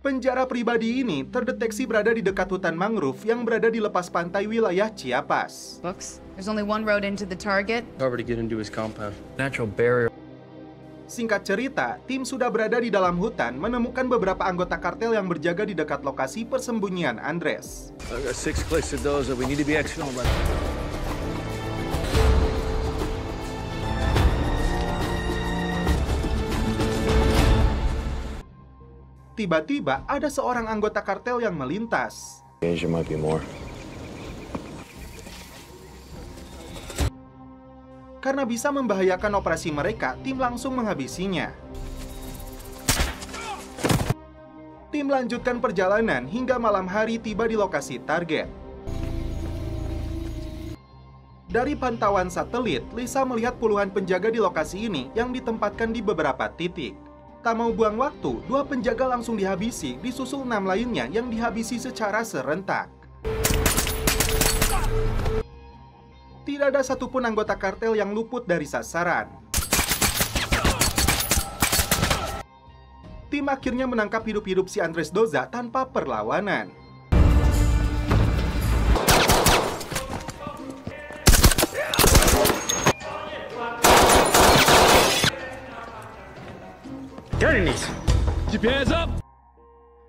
Penjara pribadi ini terdeteksi berada di dekat hutan mangrove yang berada di lepas pantai wilayah Chiapas. There's only one road into the target. Cover to get into his compound. Natural barrier. Singkat cerita, tim sudah berada di dalam hutan menemukan beberapa anggota kartel yang berjaga di dekat lokasi persembunyian Andres. I got 6 clicks to Doza. We need to be extra on that. Tiba-tiba ada seorang anggota kartel yang melintas. There might be more. Karena bisa membahayakan operasi mereka, tim langsung menghabisinya. Tim lanjutkan perjalanan hingga malam hari tiba di lokasi target. Dari pantauan satelit, Lisa melihat puluhan penjaga di lokasi ini yang ditempatkan di beberapa titik. Tak mau buang waktu, 2 penjaga langsung dihabisi, disusul 6 lainnya yang dihabisi secara serentak. Tidak ada satupun anggota kartel yang luput dari sasaran. Tim akhirnya menangkap hidup-hidup si Andres Doza tanpa perlawanan.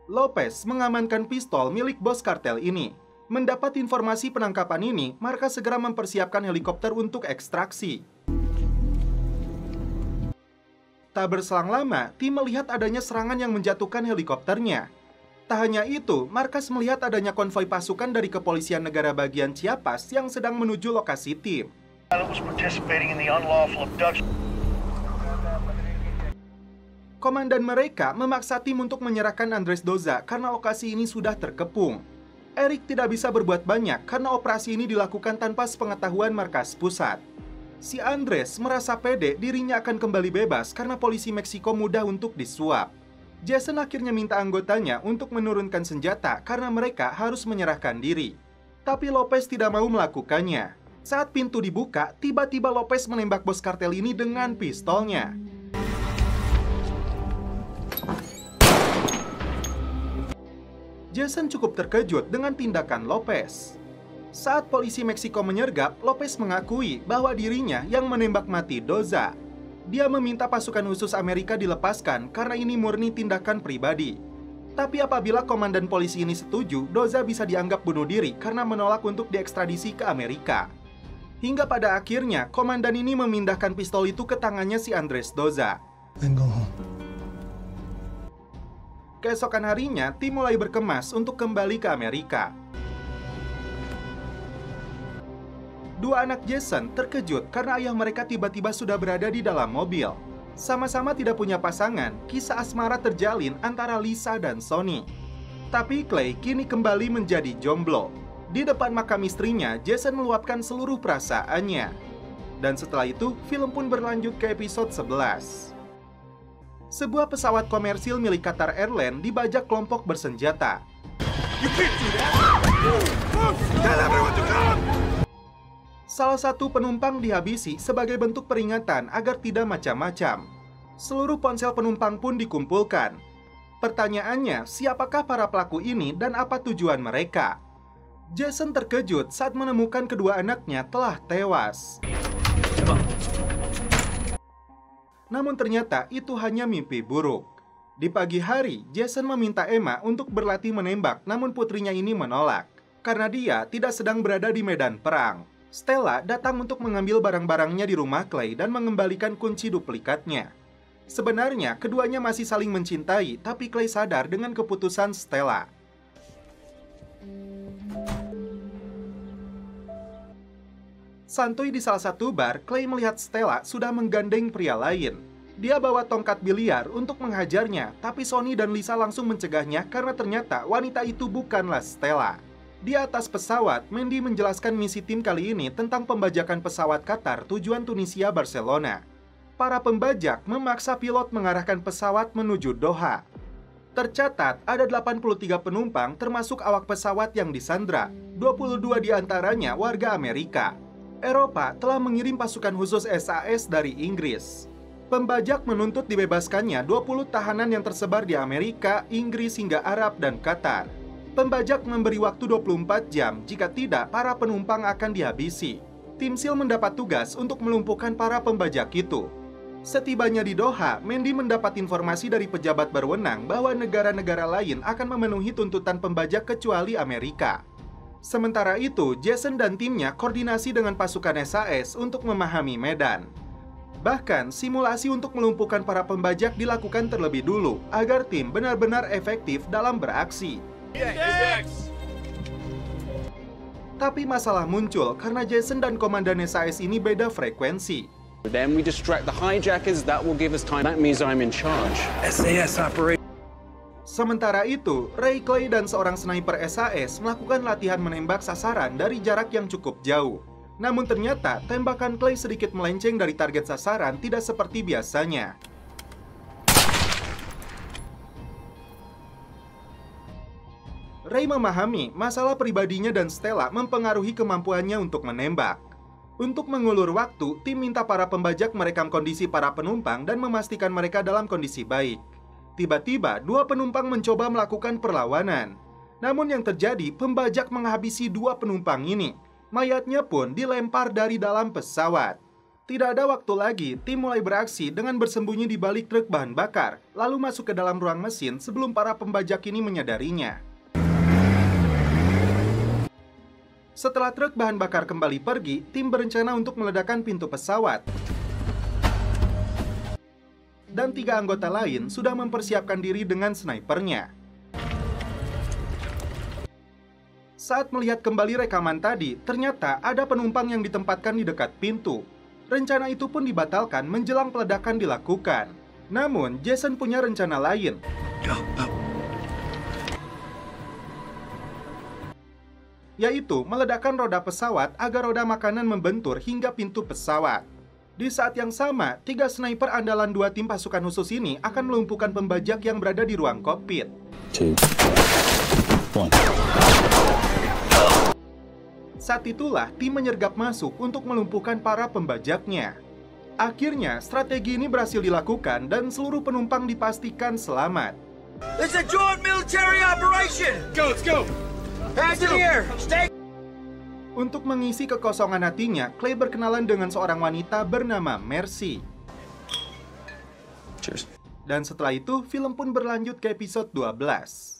Lopez mengamankan pistol milik bos kartel ini. Mendapat informasi penangkapan ini, Marcas segera mempersiapkan helikopter untuk ekstraksi. Tak berselang lama, tim melihat adanya serangan yang menjatuhkan helikopternya. Tak hanya itu, Marcas melihat adanya konvoi pasukan dari kepolisian negara bagian Chiapas yang sedang menuju lokasi tim. Komandan mereka memaksa tim untuk menyerahkan Andres Doza karena lokasi ini sudah terkepung. Eric tidak bisa berbuat banyak karena operasi ini dilakukan tanpa sepengetahuan markas pusat. Si Andres merasa pede dirinya akan kembali bebas karena polisi Meksiko mudah untuk disuap. Jason akhirnya minta anggotanya untuk menurunkan senjata karena mereka harus menyerahkan diri. Tapi Lopez tidak mau melakukannya. Saat pintu dibuka, tiba-tiba Lopez menembak bos kartel ini dengan pistolnya. Jason cukup terkejut dengan tindakan Lopez. Saat polisi Meksiko menyergap, Lopez mengakui bahwa dirinya yang menembak mati Doza. Dia meminta pasukan khusus Amerika dilepaskan karena ini murni tindakan pribadi. Tapi apabila komandan polisi ini setuju, Doza bisa dianggap bunuh diri karena menolak untuk diekstradisi ke Amerika. Hingga pada akhirnya, komandan ini memindahkan pistol itu ke tangannya si Andres Doza. Keesokan harinya, tim mulai berkemas untuk kembali ke Amerika. 2 anak Jason terkejut karena ayah mereka tiba-tiba sudah berada di dalam mobil. Sama-sama tidak punya pasangan, kisah asmara terjalin antara Lisa dan Sonny. Tapi Clay kini kembali menjadi jomblo. Di depan makam istrinya, Jason meluapkan seluruh perasaannya. Dan setelah itu, film pun berlanjut ke episode 11. Sebuah pesawat komersil milik Qatar Airlines dibajak kelompok bersenjata. Salah satu penumpang dihabisi sebagai bentuk peringatan agar tidak macam-macam. Seluruh ponsel penumpang pun dikumpulkan. Pertanyaannya, siapakah para pelaku ini dan apa tujuan mereka? Jason terkejut saat menemukan kedua anaknya telah tewas. Namun ternyata itu hanya mimpi buruk. Di pagi hari, Jason meminta Emma untuk berlatih menembak, namun putrinya ini menolak. Karena dia tidak sedang berada di medan perang. Stella datang untuk mengambil barang-barangnya di rumah Clay dan mengembalikan kunci duplikatnya. Sebenarnya, keduanya masih saling mencintai, tapi Clay sadar dengan keputusan Stella. Santuy di salah satu bar, Clay melihat Stella sudah menggandeng pria lain. Dia bawa tongkat biliar untuk menghajarnya, tapi Sonny dan Lisa langsung mencegahnya karena ternyata wanita itu bukanlah Stella. Di atas pesawat, Mandy menjelaskan misi tim kali ini tentang pembajakan pesawat Qatar tujuan Tunisia Barcelona. Para pembajak memaksa pilot mengarahkan pesawat menuju Doha. Tercatat ada 83 penumpang termasuk awak pesawat yang disandra, 22 diantaranya warga Amerika. Eropa telah mengirim pasukan khusus SAS dari Inggris. Pembajak menuntut dibebaskannya 20 tahanan yang tersebar di Amerika, Inggris hingga Arab dan Qatar. Pembajak memberi waktu 24 jam, jika tidak para penumpang akan dihabisi. Tim SEAL mendapat tugas untuk melumpuhkan para pembajak itu. Setibanya di Doha, Mandy mendapat informasi dari pejabat berwenang bahwa negara-negara lain akan memenuhi tuntutan pembajak kecuali Amerika. Sementara itu, Jason dan timnya koordinasi dengan pasukan SAS untuk memahami medan. Bahkan, simulasi untuk melumpuhkan para pembajak dilakukan terlebih dulu, agar tim benar-benar efektif dalam beraksi. Tapi masalah muncul karena Jason dan komandan SAS ini beda frekuensi. Then we distract the hijackers, that will give us time. That means I'm in charge. SAS operation. Sementara itu, Ray, Clay, dan seorang sniper SAS melakukan latihan menembak sasaran dari jarak yang cukup jauh. Namun ternyata, tembakan Clay sedikit melenceng dari target sasaran tidak seperti biasanya. Ray memahami masalah pribadinya dan Stella mempengaruhi kemampuannya untuk menembak. Untuk mengulur waktu, tim minta para pembajak merekam kondisi para penumpang dan memastikan mereka dalam kondisi baik. Tiba-tiba, dua penumpang mencoba melakukan perlawanan. Namun yang terjadi, pembajak menghabisi dua penumpang ini. Mayatnya pun dilempar dari dalam pesawat. Tidak ada waktu lagi, tim mulai beraksi dengan bersembunyi di balik truk bahan bakar, lalu masuk ke dalam ruang mesin sebelum para pembajak ini menyadarinya. Setelah truk bahan bakar kembali pergi, tim berencana untuk meledakkan pintu pesawat. Dan 3 anggota lain sudah mempersiapkan diri dengan snipernya. Saat melihat kembali rekaman tadi, ternyata ada penumpang yang ditempatkan di dekat pintu. Rencana itu pun dibatalkan menjelang peledakan dilakukan. Namun, Jason punya rencana lain. Yaitu meledakkan roda pesawat agar roda makanan membentur hingga pintu pesawat. Di saat yang sama, 3 sniper andalan 2 tim pasukan khusus ini akan melumpuhkan pembajak yang berada di ruang kokpit. 2, 1. Saat itulah tim menyergap masuk untuk melumpuhkan para pembajaknya. Akhirnya, strategi ini berhasil dilakukan dan seluruh penumpang dipastikan selamat. It's a joint military operation. Let's go. Hands in the air. Stay. Untuk mengisi kekosongan hatinya, Clay berkenalan dengan seorang wanita bernama Mercy. Cheers. Dan setelah itu, film pun berlanjut ke episode 12.